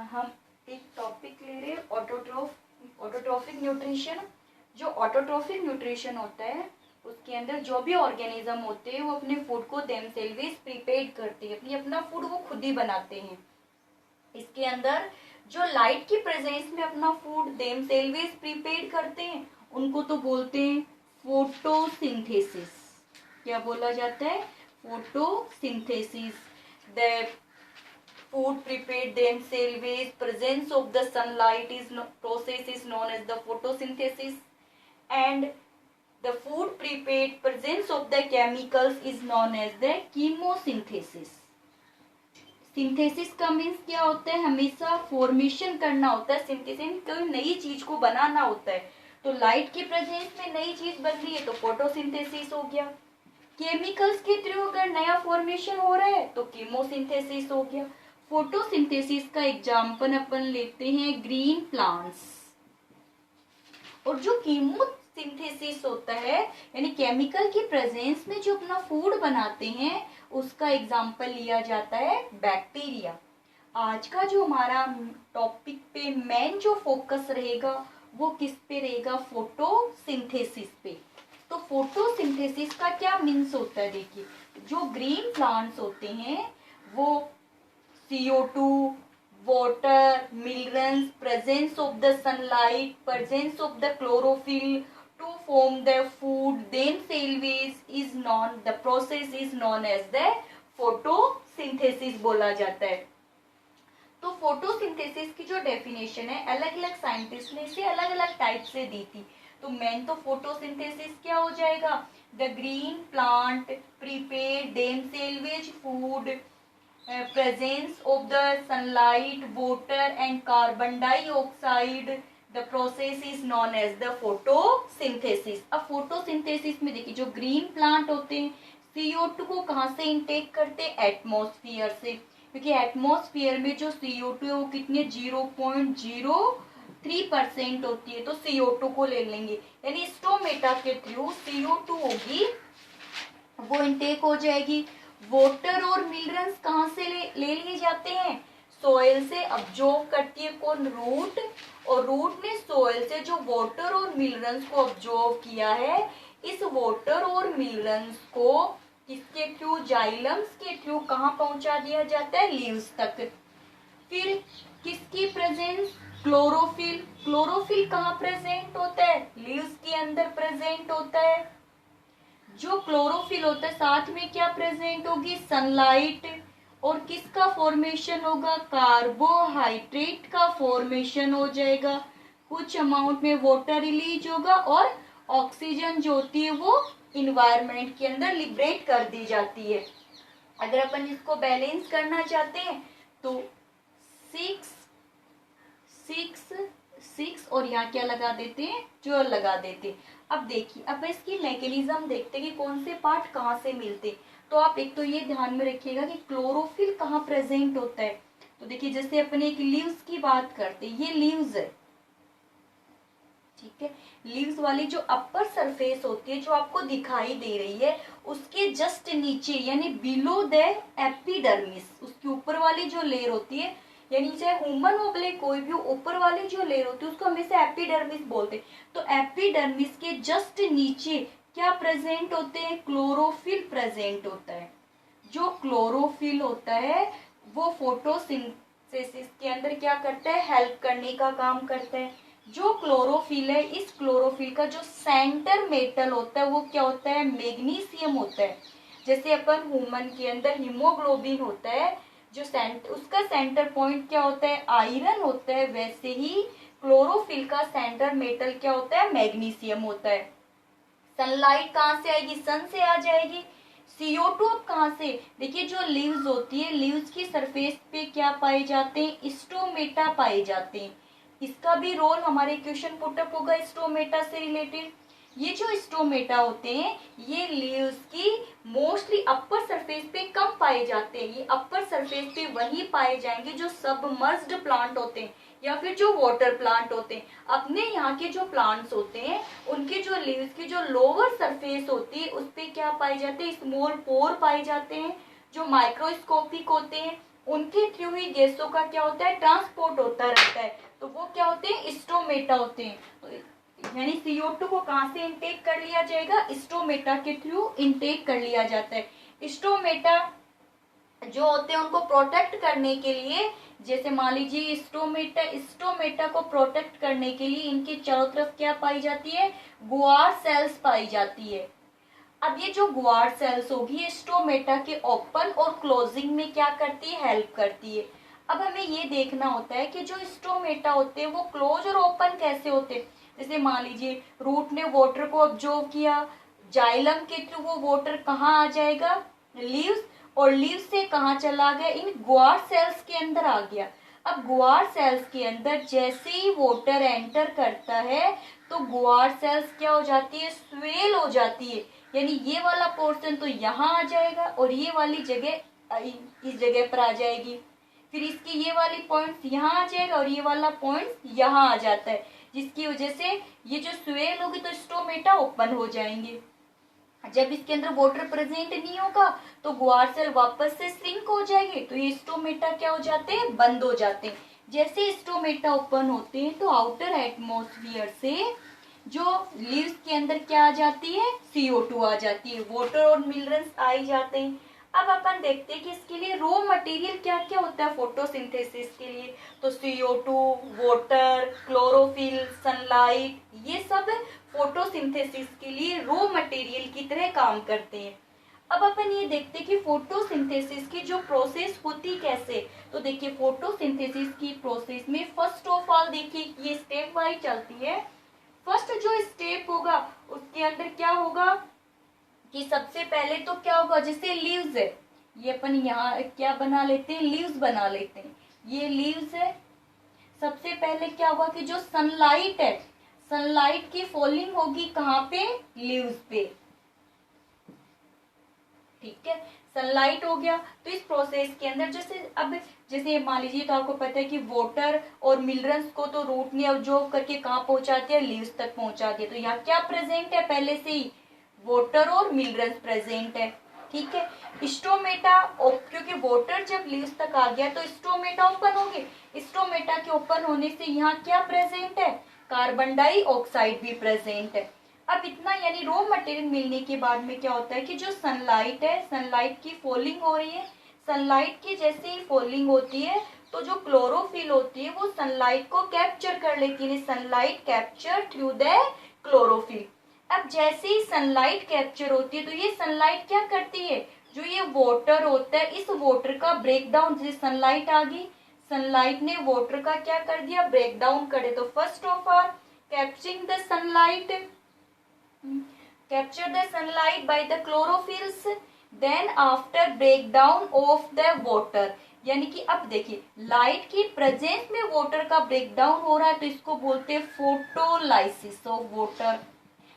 हम एक टॉपिक ले रहे हैं ऑटोट्रॉफिक न्यूट्रिशन। जो ऑटोट्रॉफिक न्यूट्रिशन होता है उसके अंदर जो भी ऑर्गेनिज्म होते हैं वो अपने फूड को देमसेल्वेज प्रिपेयर करते हैं, अपना फूड वो खुद ही बनाते हैं। इसके अंदर जो लाइट की प्रेजेंस में अपना फूड देमसेल्वेज प्रिपेयर करते हैं उनको तो बोलते हैं फोटोसिंथेसिस। क्या बोला जाता है? Photosynthesis. The food prepared themselves, presence of the sunlight is process is known as the photosynthesis, and the food prepared presence of the chemicals is known as the chemosynthesis. Synthesis का means क्या होता है? हमेशा formation करना होता है। Synthesis कोई नई चीज को बनाना होता है, तो लाइट की प्रेजेंस में नई चीज बन रही है तो फोटोसिंथेसिस हो गया। केमिकल्स के थ्रू अगर नया फॉर्मेशन हो रहा है तो कीमोसिंथेसिस हो गया। फोटोसिंथेसिस का एग्जाम्पल अपन लेते हैं ग्रीन प्लांट्स। और जो कीमोसिंथेसिस होता है यानी केमिकल की प्रेजेंस में जो अपना फूड बनाते हैं उसका एग्जाम्पल लिया जाता है बैक्टीरिया। आज का जो हमारा टॉपिक पे मेन जो फोकस रहेगा वो किस पे रहेगा? फोटोसिंथेसिस पे। तो फोटोसिंथेसिस का क्या मीन्स होता है? देखिए, जो ग्रीन प्लांट्स होते हैं वो CO2, water, minerals, presence of the sunlight, presence of the chlorophyll to form the food, then selves is known, the process is known as the photosynthesis बोला जाता है। तो फोटोसिंथेसिस की जो डेफिनेशन है अलग अलग साइंटिस्ट ने इसे अलग अलग टाइप से दी थी। तो मेन तो फोटोसिंथेसिस क्या हो जाएगा? The green plant prepare themselves food, presence of the sunlight, water and carbon dioxide, the process is known as the photosynthesis। अब फोटोसिंथेसिस में देखिए जो ग्रीन प्लांट होते हैं CO2 को कहाँ से इनटेक करते हैं? एटमॉस्फेयर से, क्योंकि एटमॉस्फेयर में जो CO2 है वो कितने 0.03% होती है। तो CO2 को ले लेंगे यानी स्टोमेटा के थ्रू CO2 होगी वो इनटेक हो जाएगी। वाटर और मिनरल्स कहाँ से ले लिए जाते हैं? सोइल से अब्जॉर्ब करती है कौन? रूट। और रूट ने सोइल से जो वाटर और मिनरल्स को अब्जॉर्ब किया है, इस वाटर और मिनरल्स को किसके थ्रू? जाइलम्स के थ्रू कहाँ पहुंचा दिया जाता है? लीव्स तक। फिर किसकी प्रेजेंस? क्लोरोफिल। क्लोरोफिल कहाँ प्रेजेंट होता है? लीव्स के अंदर प्रेजेंट होता है। जो क्लोरोफिल होता है साथ में क्या प्रेजेंट होगी? सनलाइट। और किसका फॉर्मेशन होगा? कार्बोहाइड्रेट का फॉर्मेशन हो जाएगा। कुछ अमाउंट में वाटर रिलीज होगा और ऑक्सीजन जो होती है वो इन्वायरमेंट के अंदर लिबरेट कर दी जाती है। अगर अपन इसको बैलेंस करना चाहते हैं तो 6 और यहाँ क्या लगा देते हैं? 12 लगा देते हैं। अब देखिए, अब इसकी मैकेनिज्म देखते हैं कि कौन से पार्ट कहाँ से मिलते। तो आप एक तो ये ध्यान में रखिएगा कि क्लोरोफिल कहाँ प्रेजेंट होता है। तो देखिए जैसे अपने एक लीव्स की बात करते हैं, ये लीव्स है, ठीक है। लीव्स वाली जो अपर सरफेस होती है जो आपको दिखाई दे रही है उसके जस्ट नीचे यानी बिलो द एपिडर्मिस, उसके ऊपर वाली जो लेयर होती है यानी चाहे ह्यूमन हो भले कोई भी ऊपर वाली जो लेयर होती है उसको हमेशा एपिडर्मिस बोलते हैं। तो एपिडर्मिस के जस्ट नीचे क्या प्रेजेंट होते हैं? क्लोरोफिल प्रेजेंट होता है। जो क्लोरोफिल होता है वो फोटोसिंथेसिस के अंदर क्या करता है? हेल्प करने का काम करता है। जो क्लोरोफिल है, इस क्लोरोफिल का जो सेंटर मेटल होता है वो क्या होता है? मैग्नीशियम होता है। जैसे अपन ह्यूमन के अंदर हीमोग्लोबिन होता है, जो उसका सेंटर पॉइंट क्या होता है? आयरन होता है। वैसे ही क्लोरोफिल का सेंटर मेटल क्या होता है? मैग्नीशियम होता है। सनलाइट कहाँ से आएगी? सन से आ जाएगी। CO2 अब कहाँ से? देखिए जो लीव्स होती है, लीव्स की सरफेस पे क्या पाए जाते हैं? स्टोमेटा पाए जाते हैं। इसका भी रोल हमारे क्वेश्चन पुटअप होगा स्टोमेटा से रिलेटेड। ये जो स्टोमेटा होते हैं ये लीव्स की मोस्टली अपर सरफेस पे कम पाए जाते हैं। ये अपर सरफेस पे वही पाए जाएंगे जो सबमर्ज्ड प्लांट होते हैं या फिर जो वाटर प्लांट होते हैं। अपने यहाँ के जो प्लांट्स होते हैं उनके जो लीव्स की जो लोअर सरफेस होती है उस पे क्या पाए जाते हैं? स्मॉल पोर पाए जाते हैं जो माइक्रोस्कोपिक होते हैं। उनके थ्रू ही गैसों का क्या होता है, ट्रांसपोर्ट होता रहता है। तो वो क्या होते हैं, स्टोमेटा होते हैं। तो यानी CO2 को कहाँ से इनटेक कर लिया जाएगा, स्टोमेटा के थ्रू इनटेक कर लिया जाता है। स्टोमेटा जो होते हैं उनको प्रोटेक्ट करने के लिए, जैसे मान लीजिए स्टोमेटा को प्रोटेक्ट करने के लिए इनके चारों तरफ क्या पाई जाती है, गुआर सेल्स पाई जाती है। अब ये जो गुआर सेल्स होगी स्टोमेटा के ओपन और क्लोजिंग में क्या करती है, हेल्प करती है। अब हमें ये देखना होता है कि जो स्टोमेटा होते हैं वो क्लोज और ओपन कैसे होते हैं। जैसे मान लीजिए रूट ने वाटर को ऑब्जॉर्व किया, जाइलम के थ्रू वो वाटर कहाँ आ जाएगा, लीव्स, और लीव्स से कहाँ चला गया, इन गुआर सेल्स के अंदर आ गया। अब गुआर सेल्स के अंदर जैसे ही वाटर एंटर करता है तो गुआर सेल्स क्या हो जाती है, स्वेल हो जाती है। यानी ये वाला पोर्शन तो यहाँ आ जाएगा और ये वाली जगह इस जगह पर आ जाएगी। फिर इसकी ये वाली पॉइंट यहाँ आ जाएगा और ये वाला पॉइंट यहाँ आ जाता है, जिसकी वजह से ये जो स्वेल होगी तो स्टोमेटा ओपन हो जाएंगे। जब इसके अंदर वाटर प्रेजेंट नहीं होगा तो गुआर सेल वापस से श्रिंक हो जाएंगे, तो ये स्टोमेटा क्या हो जाते हैं, बंद हो जाते हैं। जैसे स्टोमेटा ओपन होते हैं तो आउटर एटमॉस्फेयर से जो लीव्स के अंदर क्या आ जाती है, CO2 आ जाती है, वाटर और मिनरल्स आ ही जाते हैं। अब अपन देखते हैं कि इसके लिए रॉ मटेरियल क्या क्या होता है फोटोसिंथेसिस के लिए। तो CO2, वाटर, क्लोरोफिल, सनलाइट, ये सब फोटोसिंथेसिस के लिए रॉ मटेरियल की तरह काम करते हैं। अब अपन ये देखते हैं कि फोटोसिंथेसिस की जो प्रोसेस होती कैसे। तो देखिए फोटोसिंथेसिस की प्रोसेस में फर्स्ट ऑफ ऑल देखिए ये स्टेप वाइज चलती है। फर्स्ट जो स्टेप होगा उसके अंदर क्या होगा कि सबसे पहले तो क्या होगा, जैसे लीव्स है, ये अपन यहाँ क्या बना लेते हैं, लीव्स बना लेते हैं, ये लीव्स है। सबसे पहले क्या होगा कि जो सनलाइट है, सनलाइट की फॉलिंग होगी कहाँ पे, लीव्स पे, ठीक है, सनलाइट हो गया। तो इस प्रोसेस के अंदर जैसे मान लीजिए तो आपको पता है कि वाटर और मिनरल्स को तो रूट ने ऑब्जॉर्व करके कहाँ पहुंचाती है, लीव्स तक पहुंचा दिया। तो यहाँ क्या प्रेजेंट है, पहले से ही वाटर और मिनरल्स प्रेजेंट है, ठीक है। स्टोमेटा, क्योंकि वाटर जब लीव्स तक आ गया तो स्टोमेटा ओपन हो गए। स्टोमेटा के ओपन होने से यहाँ क्या प्रेजेंट है, कार्बन डाइऑक्साइड भी प्रेजेंट है। अब इतना यानी रॉ मटेरियल मिलने के बाद में क्या होता है कि जो सनलाइट है, सनलाइट की फॉलिंग हो रही है, सनलाइट की जैसे ही फॉलिंग होती है तो जो क्लोरोफिल होती है वो सनलाइट को कैप्चर कर लेती है, sunlight capture through the chlorophyll. अब जैसे ही सनलाइट कैप्चर होती है तो ये सनलाइट क्या करती है, जो ये वाटर होता है इस वाटर का ब्रेक डाउन, जैसे सनलाइट आ गई, सनलाइट ने वाटर का क्या कर दिया, ब्रेक डाउन करे। तो first of all capturing the sunlight, capture the sunlight by the chlorophylls, then after breakdown of the water, यानी कि अब देखिए लाइट की प्रेजेंस में वाटर का ब्रेकडाउन हो रहा है तो इसको बोलते हैं फोटोलाइसिस ऑफ वाटर।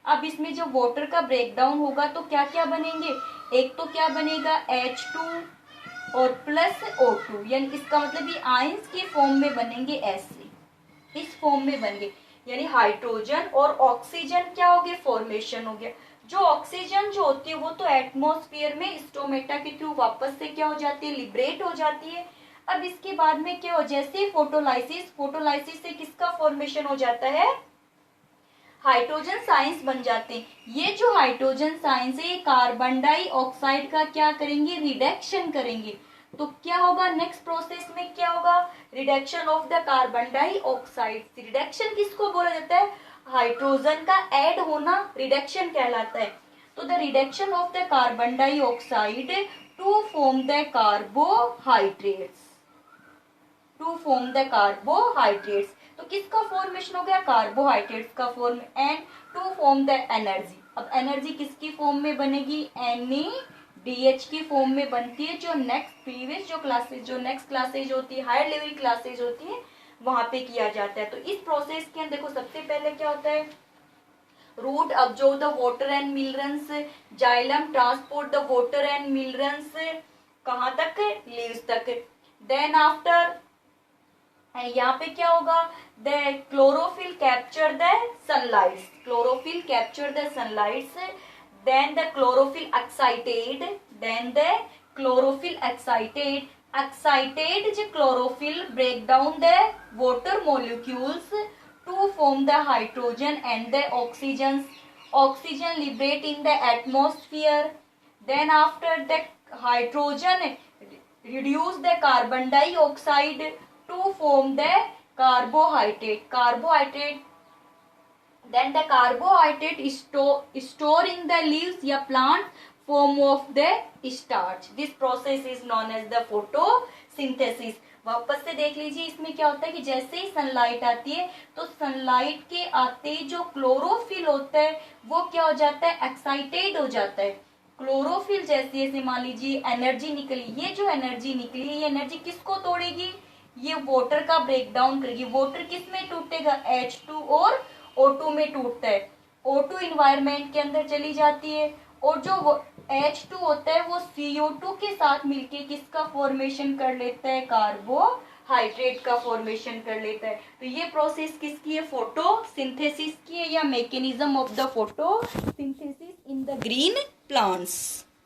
अब इसमें जो वाटर का ब्रेकडाउन होगा तो क्या क्या बनेंगे, एक तो क्या बनेगा H2 और प्लस O2, यानी इसका मतलब ये आयंस की फॉर्म में बनेंगे, ऐसे इस फॉर्म में बनेंगे, यानी हाइड्रोजन और ऑक्सीजन क्या हो गया, फॉर्मेशन हो गया। जो ऑक्सीजन जो होती है वो तो एटमॉस्फेयर में स्टोमेटा के थ्रू वापस से क्या हो जाती है, लिबरेट हो जाती है। अब इसके बाद में क्या हो, जैसे फोटोलाइसिस से किसका फॉर्मेशन हो जाता है, हाइड्रोजन साइंस बन जाते हैं। ये जो हाइड्रोजन साइंस है ये कार्बन डाइऑक्साइड का क्या करेंगे, रिडक्शन करेंगे। तो क्या होगा नेक्स्ट प्रोसेस में, क्या होगा, reduction of the carbon dioxide. Reduction किसको बोला जाता है, हाइड्रोजन का ऐड होना रिडक्शन कहलाता है। तो the reduction of the carbon dioxide to form the carbohydrates, to form the carbohydrates. तो किसका फॉर्मेशन हो गया, कार्बोहाइड्रेट्स का form, and to form the energy. अब एनर्जी किसकी फॉर्म में बनेगी, NADH की फॉर्म में बनती है, जो नेक्स्ट क्लासेज होती है, हायर लेवल क्लासेज होती है वहां पे किया जाता है। तो इस प्रोसेस के अंदर देखो सबसे पहले क्या होता है, root absorb the water and minerals, xylem transport the water and minerals कहाँ तक, लीव्स तक। देन आफ्टर यहाँ पे क्या होगा, the chlorophyll capture the sunlight, chlorophyll capture the sunlights, then the chlorophyll excited excited chlorophyll break down the water molecules to form the hydrogen and the oxygen liberate in the atmosphere. Then after the hydrogen reduce the carbon dioxide to form the carbohydrate. Then the carbohydrate is store in the leaves या plant form of the starch. This process is known as the photosynthesis. वापस से देख लीजिए, इसमें क्या होता है कि जैसे ही सनलाइट आती है तो सनलाइट के आते ही जो क्लोरोफिल होता है वो क्या हो जाता है, एक्साइटेड हो जाता है. क्लोरोफिल जैसे जैसे मान लीजिए एनर्जी निकली, ये जो एनर्जी निकली है ये एनर्जी किसको तोड़ेगी, ये वाटर का ब्रेक डाउन करेगी. वाटर किस में टूटेगा, H2 और O2 में टूटता है. O2 इन्वायरमेंट के अंदर चली जाती है और जो H2 होता है वो CO2 के साथ मिलके किसका फॉर्मेशन कर लेता है, कार्बोहाइड्रेट का फॉर्मेशन कर लेता है. तो ये प्रोसेस किसकी है, फोटोसिंथेसिस की है, या mechanism of the photosynthesis in the green plants.